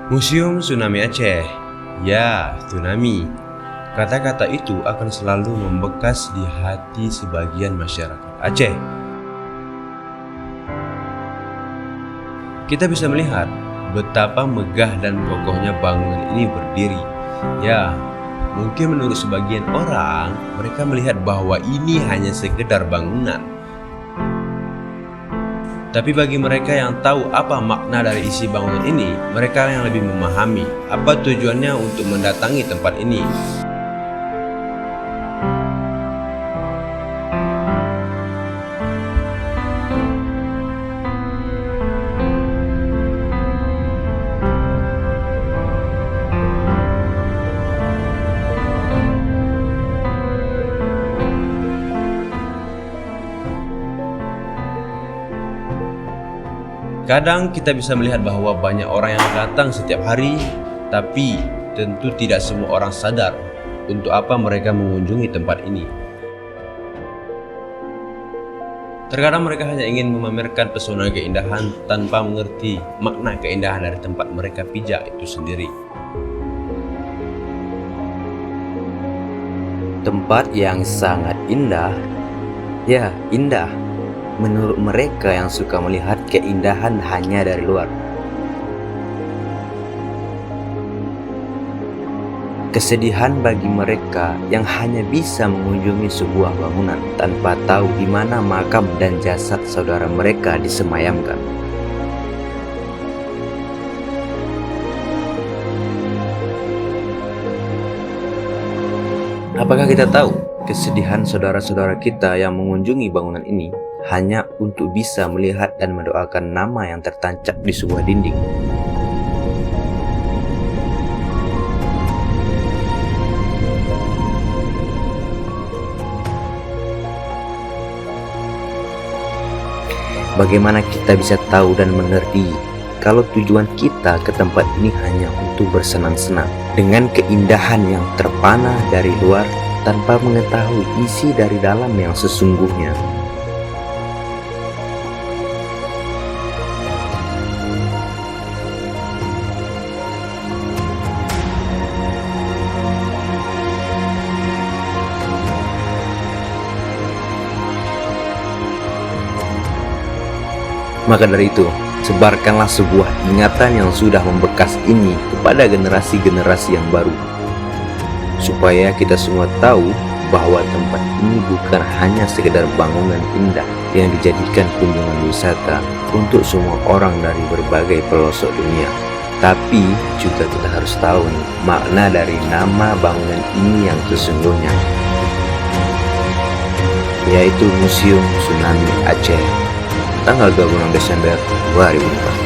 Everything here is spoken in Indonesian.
Museum Tsunami Aceh. Ya, tsunami. Kata-kata itu akan selalu membekas di hati sebagian masyarakat Aceh. Kita bisa melihat betapa megah dan kokohnya bangunan ini berdiri. Ya, mungkin menurut sebagian orang, mereka melihat bahwa ini hanya sekedar bangunan. Tapi bagi mereka yang tahu apa makna dari isi bangunan ini, mereka yang lebih memahami apa tujuannya untuk mendatangi tempat ini. Kadang kita bisa melihat bahwa banyak orang yang datang setiap hari, tapi tentu tidak semua orang sadar untuk apa mereka mengunjungi tempat ini. Terkadang mereka hanya ingin memamerkan pesona keindahan tanpa mengerti makna keindahan dari tempat mereka pijak itu sendiri. Tempat yang sangat indah. Ya, indah. Menurut mereka yang suka melihat keindahan hanya dari luar. Kesedihan bagi mereka yang hanya bisa mengunjungi sebuah bangunan tanpa tahu di mana makam dan jasad saudara mereka disemayamkan. Apakah kita tahu kesedihan saudara-saudara kita yang mengunjungi bangunan ini hanya untuk bisa melihat dan mendoakan nama yang tertancap di sebuah dinding? Bagaimana kita bisa tahu dan mengerti kalau tujuan kita ke tempat ini hanya untuk bersenang-senang dengan keindahan yang terpana dari luar tanpa mengetahui isi dari dalam yang sesungguhnya? Maka dari itu, sebarkanlah sebuah ingatan yang sudah membekas ini kepada generasi-generasi yang baru, supaya kita semua tahu bahwa tempat ini bukan hanya sekedar bangunan indah yang dijadikan kunjungan wisata untuk semua orang dari berbagai pelosok dunia, tapi juga kita harus tahu makna dari nama bangunan ini yang sesungguhnya, yaitu Museum Tsunami Aceh, tanggal 26 Desember 2004.